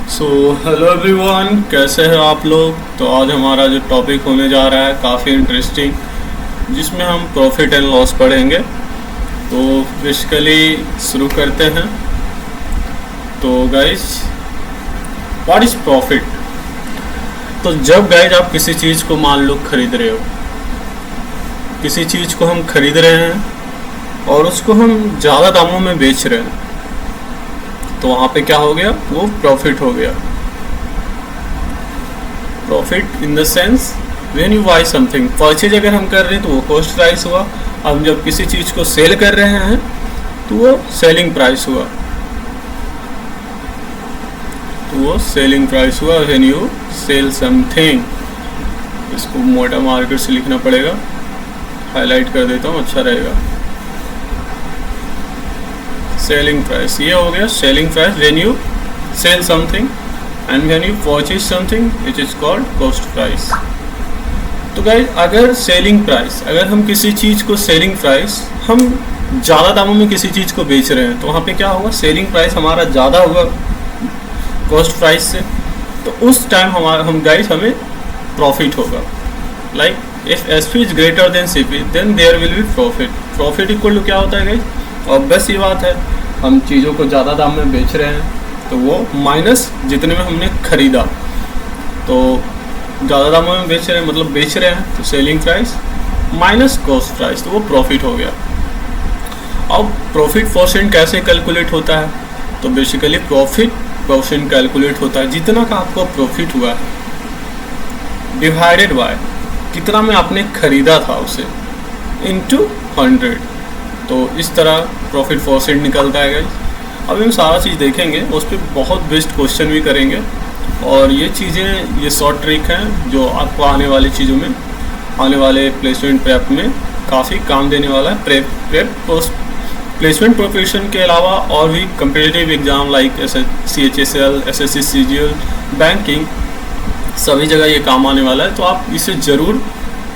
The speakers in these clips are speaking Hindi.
सो हेलो एवरीवन, कैसे हैं आप लोग। तो आज हमारा जो टॉपिक होने जा रहा है काफ़ी इंटरेस्टिंग, जिसमें हम प्रॉफिट एंड लॉस पढ़ेंगे। तो बेसिकली शुरू करते हैं। तो गाइस, व्हाट इज़ प्रॉफिट। तो जब गाइस आप किसी चीज़ को मान लो खरीद रहे हो, किसी चीज़ को हम खरीद रहे हैं और उसको हम ज़्यादा दामों में बेच रहे हैं, तो वहाँ पे क्या हो गया, वो प्रॉफिट हो गया। Profit in the sense when you buy something, purchase अगर हम कर रहे हैं तो वो कॉस्ट प्राइस हुआ। अब जब किसी चीज़ को सेल कर रहे हैं तो वो सेलिंग प्राइस हुआ। When you sell something. इसको मोटा मार्कर से लिखना पड़ेगा, हाईलाइट कर देता हूँ, अच्छा रहेगा। सेलिंग प्राइस ये हो गया। Selling price when you sell something and when you purchase something it is called cost price. तो गाइस, अगर सेलिंग प्राइस, अगर हम किसी चीज़ को सेलिंग प्राइस, हम ज़्यादा दामों में किसी चीज़ को बेच रहे हैं, तो वहाँ पे क्या होगा, सेलिंग प्राइस हमारा ज़्यादा होगा कॉस्ट प्राइस से। तो उस टाइम हमें प्रॉफिट होगा। Like if S P is greater than C P then there will be profit. Profit equal to क्या होता है गाइस, ऑब्वियस ही बात है, हम चीज़ों को ज़्यादा दाम में बेच रहे हैं तो वो माइनस जितने में हमने खरीदा। तो ज़्यादा दामों में बेच रहे हैं मतलब बेच रहे हैं, तो selling price minus cost price, तो वो प्रॉफिट हो गया। अब प्रॉफिट परसेंट कैसे कैलकुलेट होता है, तो बेसिकली प्रॉफिट परसेंट कैलकुलेट होता है जितना का आपको प्रॉफिट हुआ है डिवाइडेड बाय कितना में आपने खरीदा था उसे इनटू 100। तो इस तरह प्रॉफिट परसेंट निकलता है गाइस। अभी हम सारा चीज़ देखेंगे, उस पर बहुत बेस्ट क्वेश्चन भी करेंगे, और ये चीज़ें, ये शॉर्ट ट्रिक हैं जो आपको आने वाली चीज़ों में, आने वाले प्लेसमेंट प्रेप में काफ़ी काम देने वाला है। प्लेसमेंट प्रिपरेशन के अलावा और भी competitive exam like CHSL, SSC, CGL, banking, सभी जगह ये काम आने वाला है, तो आप इसे ज़रूर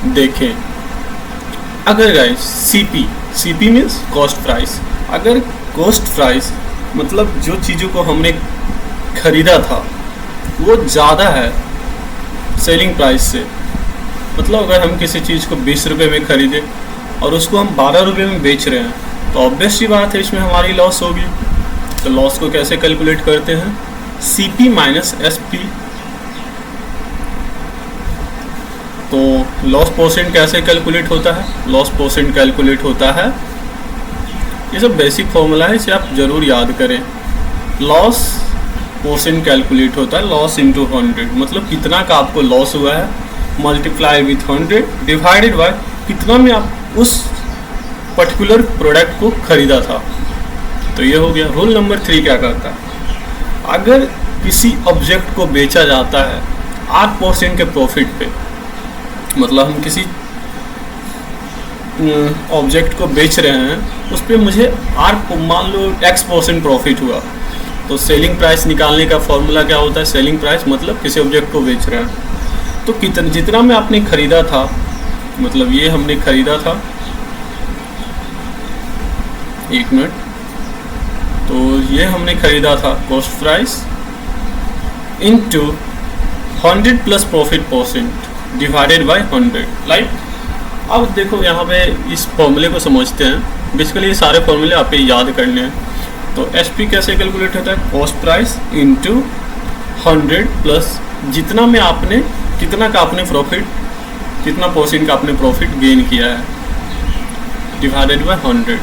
देखें। अगर guys CP means cost price, अगर कॉस्ट प्राइस मतलब जो चीज़ों को हमने खरीदा था वो ज़्यादा है सेलिंग प्राइस से, मतलब अगर हम किसी चीज़ को 20 रुपये में खरीदे और उसको हम 12 रुपये में बेच रहे हैं, तो ऑब्वियस सी बात है इसमें हमारी लॉस होगी। तो लॉस को कैसे कैलकुलेट करते हैं, CP माइनस SP। तो लॉस परसेंट कैसे कैलकुलेट होता है, लॉस परसेंट कैलकुलेट होता है, ये सब बेसिक फॉर्मूला है, इसे आप ज़रूर याद करें। लॉस परसेंट कैलकुलेट होता है लॉस इंटू 100, मतलब कितना का आपको लॉस हुआ है मल्टीप्लाई विथ 100 डिवाइडेड बाय कितना में आप उस पर्टिकुलर प्रोडक्ट को खरीदा था। तो ये हो गया। रूल नंबर 3 क्या करता है, अगर किसी ऑब्जेक्ट को बेचा जाता है 8% के प्रॉफिट पे, मतलब हम किसी ऑब्जेक्ट को बेच रहे हैं, उस पर मुझे मान लो X% प्रॉफिट हुआ, तो सेलिंग प्राइस निकालने का फॉर्मूला क्या होता है, सेलिंग प्राइस मतलब किसी ऑब्जेक्ट को बेच रहे हैं तो जितना में आपने ख़रीदा था, मतलब ये हमने ख़रीदा था, एक मिनट, तो ये हमने ख़रीदा था cost price into 100 plus profit percent divided by 100। Like अब देखो यहाँ पे इस फॉर्मूले को समझते हैं। बेसिकली ये सारे फॉर्मूले आप याद करने हैं। तो SP कैसे कैलकुलेट होता है, कॉस्ट प्राइस इनटू 100 प्लस जितना में आपने, कितना का आपने प्रॉफिट, कितना परसेंट का आपने प्रॉफिट गेन किया है डिवाइडेड बाय 100।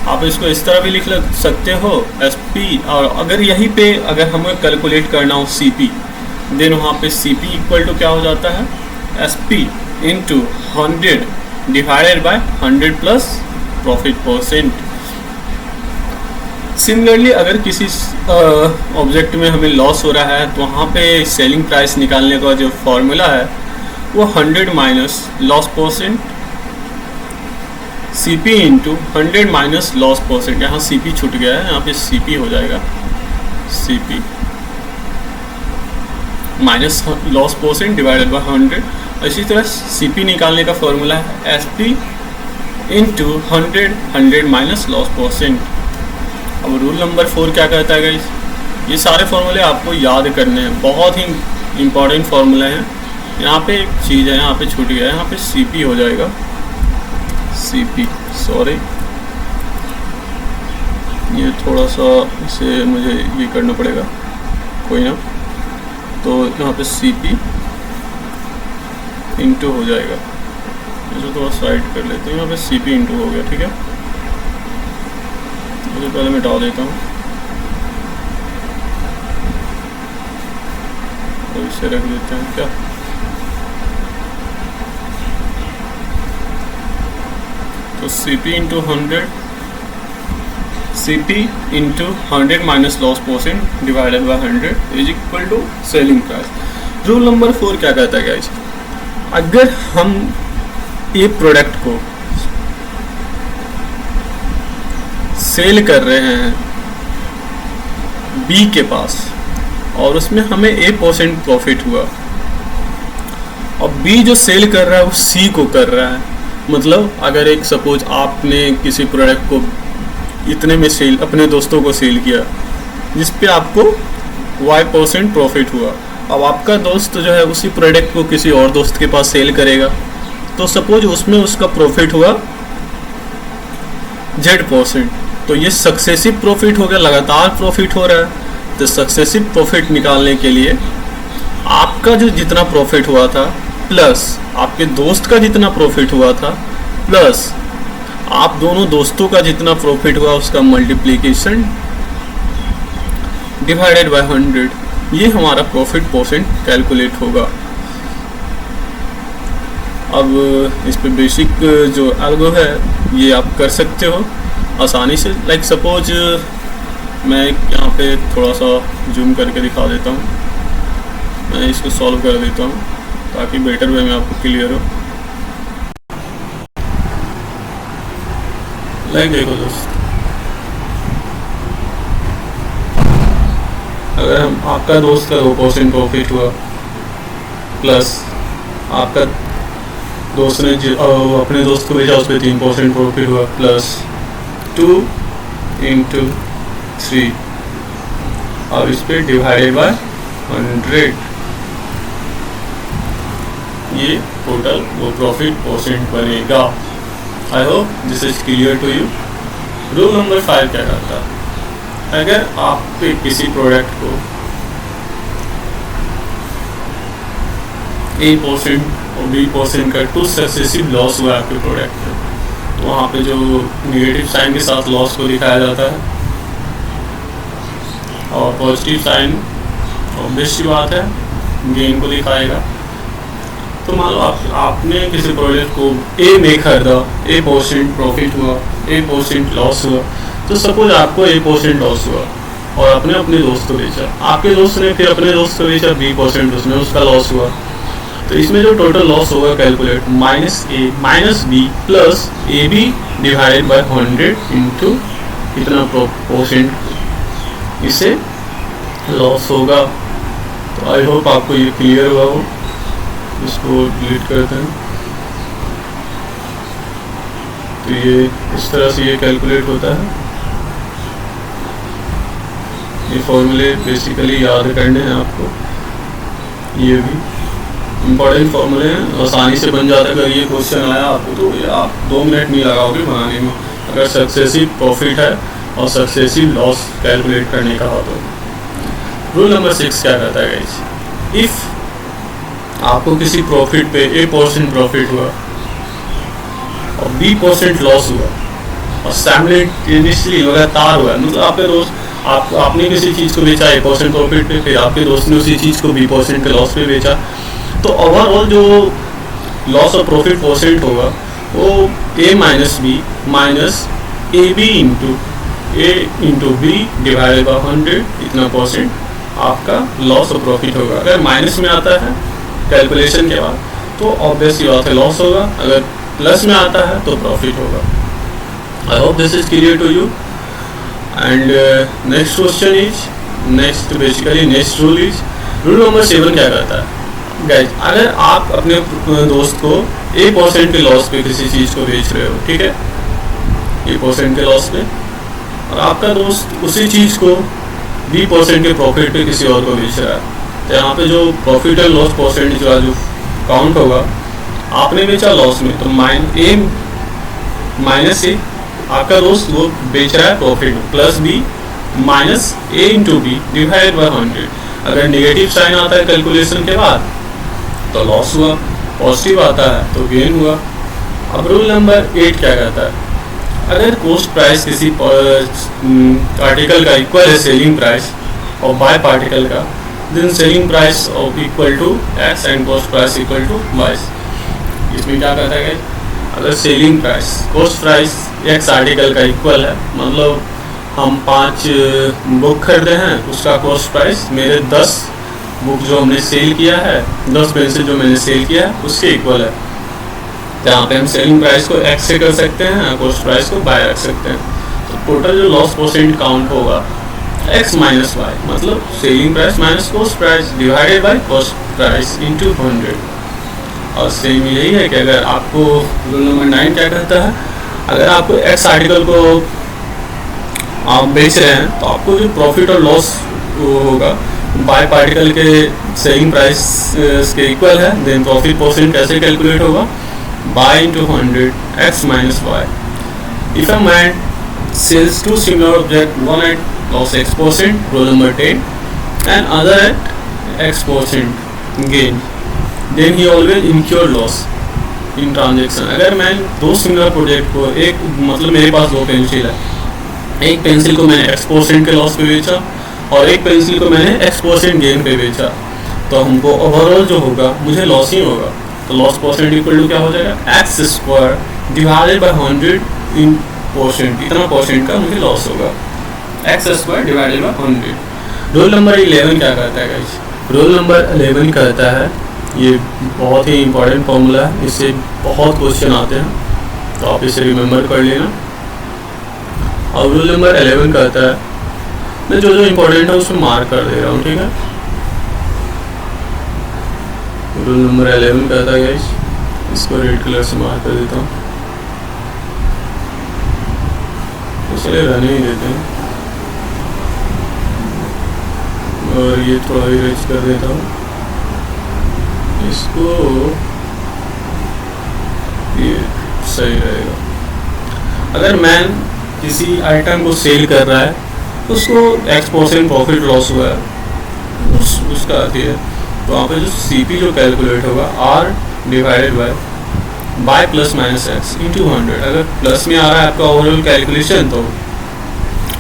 आप इसको इस तरह भी लिख सकते हो SP, और अगर यहीं पे अगर हमें कैलकुलेट करना हो CP, देन वहाँ पे CP इक्वल टू क्या हो जाता है, SP into 100 divided by 100 plus profit percent. Similarly अगर किसी ऑब्जेक्ट में हमें लॉस हो रहा है, तो वहाँ पे सेलिंग प्राइस निकालने का जो फॉर्मूला है वो 100 minus loss percent CP into 100 minus loss percent. यहाँ CP छूट गया है, यहाँ पे CP हो जाएगा, CP minus loss percent divided by 100। इसी तरह CP निकालने का फॉर्मूला है SP into 100 minus loss percent. अब रूल नंबर 4 क्या कहता है गाइस, ये सारे फॉर्मूले आपको याद करने हैं, बहुत ही इम्पोर्टेंट फॉर्मूले हैं। यहाँ पे एक चीज़ है, यहाँ पे छूट गया है, यहाँ पे CP हो जाएगा, CP, सॉरी, ये थोड़ा सा इसे मुझे ये करना पड़ेगा, कोई ना। तो यहाँ पे CP इंटू हो जाएगा, इसे थोड़ा साइड कर लेते हैं, यहाँ पे CP इंटू हो गया, ठीक है। मुझे पहले मिटा देता हूँ, तो इसे रख देते हैं क्या, तो CP into 100, CP into 100 minus loss percent divided by 100 is equal to selling price. Rule number 4 क्या कहता है गाइस, अगर हम ये प्रोडक्ट को सेल कर रहे हैं B के पास और उसमें हमें A% प्रॉफिट हुआ, और B जो सेल कर रहा है वो C को कर रहा है, मतलब अगर एक सपोज आपने किसी प्रोडक्ट को इतने में सेल अपने दोस्तों को सेल किया जिस पे आपको Y% प्रॉफिट हुआ, अब आपका दोस्त जो है उसी प्रोडक्ट को किसी और दोस्त के पास सेल करेगा, तो सपोज उसमें उसका प्रॉफिट हुआ Z%, तो ये सक्सेसिव प्रॉफिट हो गया, लगातार प्रॉफिट हो रहा है। तो सक्सेसिव प्रॉफिट निकालने के लिए आपका जो जितना प्रॉफिट हुआ था प्लस आपके दोस्त का जितना प्रॉफिट हुआ था प्लस आप दोनों दोस्तों का जितना प्रॉफिट हुआ उसका मल्टीप्लिकेशन डिवाइडेड बाय 100, ये हमारा प्रॉफिट परसेंट कैलकुलेट होगा। अब इस पे बेसिक जो एल्गो है ये आप कर सकते हो आसानी से। लाइक सपोज मैं यहाँ पे थोड़ा सा जूम करके दिखा देता हूँ, मैं इसको सॉल्व कर देता हूँ ताकि बेटर वे में आपको क्लियर हो। लाइक देखो दोस्त, अगर हम आपका दोस्त का 2% प्रॉफिट हुआ प्लस आपका दोस्त ने अपने दोस्त को भेजा उस पर 3% प्रॉफिट हुआ प्लस 2 इंटू 3 और इस पर डिवाइडेड बाय 100, ये टोटल वो प्रॉफिट परसेंट बनेगा। I hope this is clear to you. Rule number 5 क्या कहता है, अगर आप किसी प्रोडक्ट को A% और B% का 2 सक्सेसिव लॉस हुआ आपके प्रोडक्ट में, तो वहाँ पे जो निगेटिव साइन के साथ लॉस को दिखाया जाता है और पॉजिटिव साइन ऑब्वियस सी बात है गेन को दिखाएगा। तो मान लो आपने किसी प्रोडक्ट को A में खरीदा, A% प्रॉफिट हुआ, A% लॉस हुआ, तो सपोज आपको A% लॉस हुआ और आपने अपने दोस्त को बेचा, आपके दोस्त ने फिर अपने दोस्त को बेचा B%, उसमें उसका लॉस हुआ, तो इसमें जो टोटल लॉस होगा calculate -A minus B plus AB divided by 100 into कितना परसेंट इसे लॉस होगा। तो आई होप आपको ये क्लियर हुआ हो। इसको डिलीट करते हैं, तो ये इस तरह से ये कैलकुलेट होता है। ये फॉर्मूले बेसिकली याद करने हैं आपको, ये भी इम्पोर्टेंट फॉर्मूले हैं, आसानी से बन जाता है। अगर ये क्वेश्चन आया आपको तो ये आप 2 मिनट नहीं लगाओगे बनाने में, अगर सक्सेसिव प्रॉफिट है और सक्सेसिव लॉस कैलकुलेट करने का हो तो। रूल नंबर 6 क्या कहता है गाइस, इफ़ आपको किसी प्रॉफिट पे A% प्रॉफिट हुआ और B% लॉस हुआ और साइमल्टेनियसली लगातार हुआ, मतलब आपके दोस्त आपने किसी चीज़ को बेचा A% प्रॉफिट पे, फिर आपके दोस्त ने उसी चीज़ को B% के लॉस पे बेचा, तो ओवरऑल जो लॉस और प्रॉफिट परसेंट होगा वो A minus B minus AB into B divided by 100 इतना परसेंट आपका लॉस और प्रॉफिट होगा। अगर माइनस में आता है कैलकुलेशन के बाद तो ऑब्वियसली बात है लॉस होगा, अगर प्लस में आता है तो प्रॉफिट होगा। I hope this is clear to you. And next question is next rule is rule number 7 क्या कहता है गाइज, अगर आप अपने दोस्त को A% के लॉस पे किसी चीज़ को बेच रहे हो, ठीक है, A% के लॉस पे, और आपका दोस्त उसी चीज़ को 20% के प्रॉफिट पे किसी और को बेच रहा है। तो यहाँ पे जो प्रॉफिट एंड लॉस परसेंटेज का जो काउंट होगा, आपने बेचा लॉस में तो माइनस ए आपका दोस्त वो बेच रहा है प्रॉफिट में, plus B minus A into B divided by 100। अगर नेगेटिव साइन आता है कैलकुलेशन के बाद तो लॉस हुआ, पॉजिटिव आता है तो गेन हुआ। अब रूल नंबर 8 क्या कहता है, अगर कॉस्ट प्राइस किसी आर्टिकल का इक्वल है सेलिंग प्राइस और बाय पार्टिकल का, then selling price of equal to X and cost price equal to Y. इसमें क्या कहता है, अगर selling price cost price X article का इक्वल है, मतलब हम 5 बुक खरीदे हैं, उसका कॉस्ट प्राइस मेरे 10 बुक जो हमने सेल किया है, 10 पेंसिल जो मैंने सेल किया है उसके इक्वल है। जहाँ पे हम सेलिंग प्राइस को एक्स से कर सकते हैं, कॉस्ट प्राइस को बाय रख सकते हैं। तो टोटल जो लॉस परसेंट काउंट होगा एक्स माइनस वाई, मतलब selling price minus cost price divided by cost price into 100। और सेम यही है कि अगर आपको रूल नंबर 9 क्या कहता है, अगर आपको एक्स आर्टिकल को आप बेच रहे हैं तो आपको जो प्रॉफिट और लॉस होगा बाय पार्टिकल के सेलिंग प्राइस के इक्वल है, देन प्रॉफिट परसेंट कैसे कैलकुलेट होगा, by into 100 x minus y. If a man sells two similar objects, one at loss x%, rule number 10, and other at x% gain, then he always incur loss in transaction. अगर मैं दो सिमिलर प्रोजेक्ट को, एक मतलब मेरे पास 2 पेंसिल है, एक पेंसिल को मैंने x% के लॉस पे बेचा और एक पेंसिल को मैंने x% गेन पे बेचा, तो हमको ओवरऑल जो होगा मुझे लॉस ही होगा। तो लॉस परसेंट इक्वल टू क्या हो जाएगा, x square divided by 100 in percent, इतना परसेंट का मुझे लॉस होगा, x square divided by 100। Rule number 11 क्या कहता है गाइस, रूल नंबर 11 कहता है, ये बहुत ही इंपॉर्टेंट फॉर्मूला है, इससे बहुत क्वेश्चन आते हैं, तो आप इसे रिमेंबर कर लेना। और रूल नंबर 11 कहता है, मैं जो इंपॉर्टेंट है उसमें मार्क कर दे रहा हूँ, ठीक है। रूल नंबर 11 कहता है गाइस, इसको रेड कलर से मार्क कर देता हूँ, इसलिए रहने ही देते हैं, और ये थोड़ा इरेज कर देता हूँ इसको, ये सही रहेगा। अगर मैन किसी आइटम को सेल कर रहा है, उसको x% प्रॉफिट लॉस हुआ है, उसका आती है, तो वहाँ पे जो CP जो कैलकुलेट होगा R divided by plus minus x into 100। अगर प्लस में आ रहा है आपका ओवरऑल कैलकुलेशन तो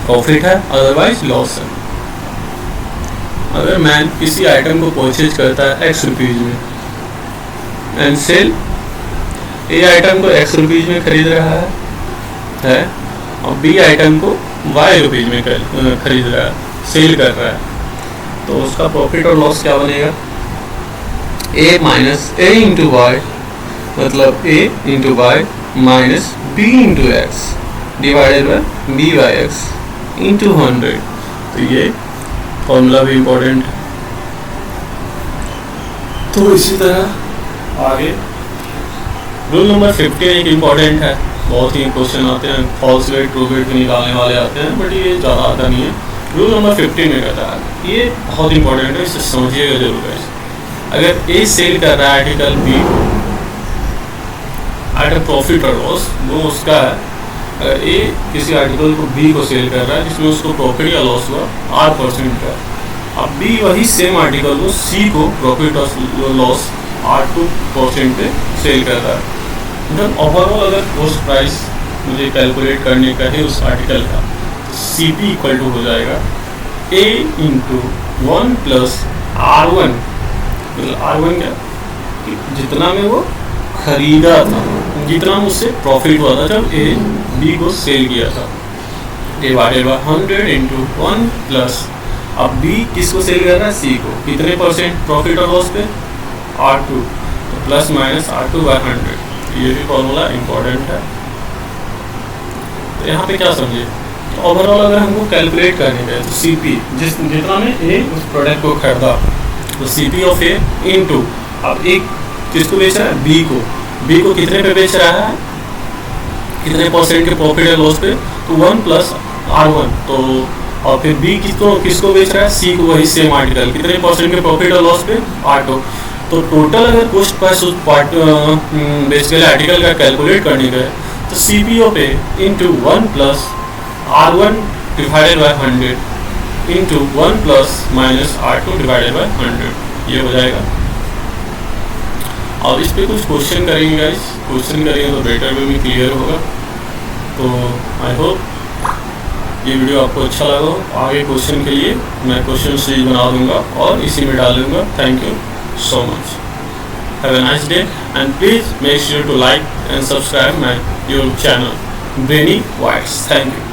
प्रॉफिट है, अदरवाइज लॉस है। अगर मैन किसी आइटम को परचेज करता है x रुपीज़ में एंड सेल, ए आइटम को x रुपीज़ में खरीद रहा है और B आइटम को y रुपीज़ में खरीद रहा है, सेल कर रहा है, तो उसका प्रॉफिट और लॉस क्या बनेगा, a minus A into Y, मतलब a into Y minus b into X divided by b by X into 100। तो ये फॉर्मूला भी इम्पोर्टेंट है। तो इसी तरह आगे रूल नंबर 15 एक इम्पोर्टेंट है, बहुत ही क्वेश्चन आते हैं, फॉल्स वेट ट्रू वेट भी निकालने वाले आते हैं, बट ये ज़्यादा आता नहीं है। रूल नंबर 15 में कहता है, ये बहुत इंपॉर्टेंट है, इसे समझिएगा जरूर है। अगर ए सेल कर रहा है article B at a profit और लॉस, वो उसका है। अगर ए किसी आर्टिकल को बी को सेल कर रहा है जिसमें उसको प्रॉफिट या लॉस हुआ R% का, अब बी वही सेम आर्टिकल को सी को प्रॉफिट और लॉस R2% पे सेल कर रहा है। जब ओवरऑल अगर कॉस्ट प्राइस मुझे कैलकुलेट करने का है उस आर्टिकल का, CP इक्वल टू हो जाएगा A इंटू 1 प्लस R1, मतलब R1 क्या, जितना में वो खरीदा था, जितना उससे प्रॉफिट हुआ था जब ए बी को सेल किया था, डिवाइडेड बाय 100 इंटू 1 प्लस, अब बी किसको सेल कर रहा है, सी को, कितने % प्रॉफिट और लॉस पे, R2, तो प्लस माइनस R2 बाय 100। ये भी फॉर्मूला इम्पोर्टेंट है। तो यहाँ पे क्या समझे, तो ओवरऑल अगर हमको कैलकुलेट करने का है तो CP जितना में ए उस प्रोडक्ट को खरीदा, तो CP ऑफ ए इंटू, अब एक किसको बेच रहा है, बी को कितने पे बेच रहा है, कितने % के प्रॉफिट है लॉस पे, तो 1 प्लस R1, तो और फिर बी किसको बेच रहा है, सी को वही सेम आर्टिकल, कितने परसेंट के प्रॉफिट और लॉस पे, 8। तो टोटल अगर कॉस्ट प्राइस उस बेसिकली आर्टिकल का कैलकुलेट करने का है तो CPO पे into 1 plus R1 divided by 100 into 1 plus minus R2 divided by 100, ये हो जाएगा। और इस पे कुछ क्वेश्चन करेंगे गाइस, क्वेश्चन करेंगे तो बेटर वे में क्लियर होगा। तो आई होप ये वीडियो आपको अच्छा लगा हो। आगे क्वेश्चन के लिए मैं क्वेश्चन सीरीज बना दूंगा और इसी में डाल दूंगा। Thank you so much. Have a nice day and please make sure to like and subscribe my YouTube channel Brainy Whites. Thank you.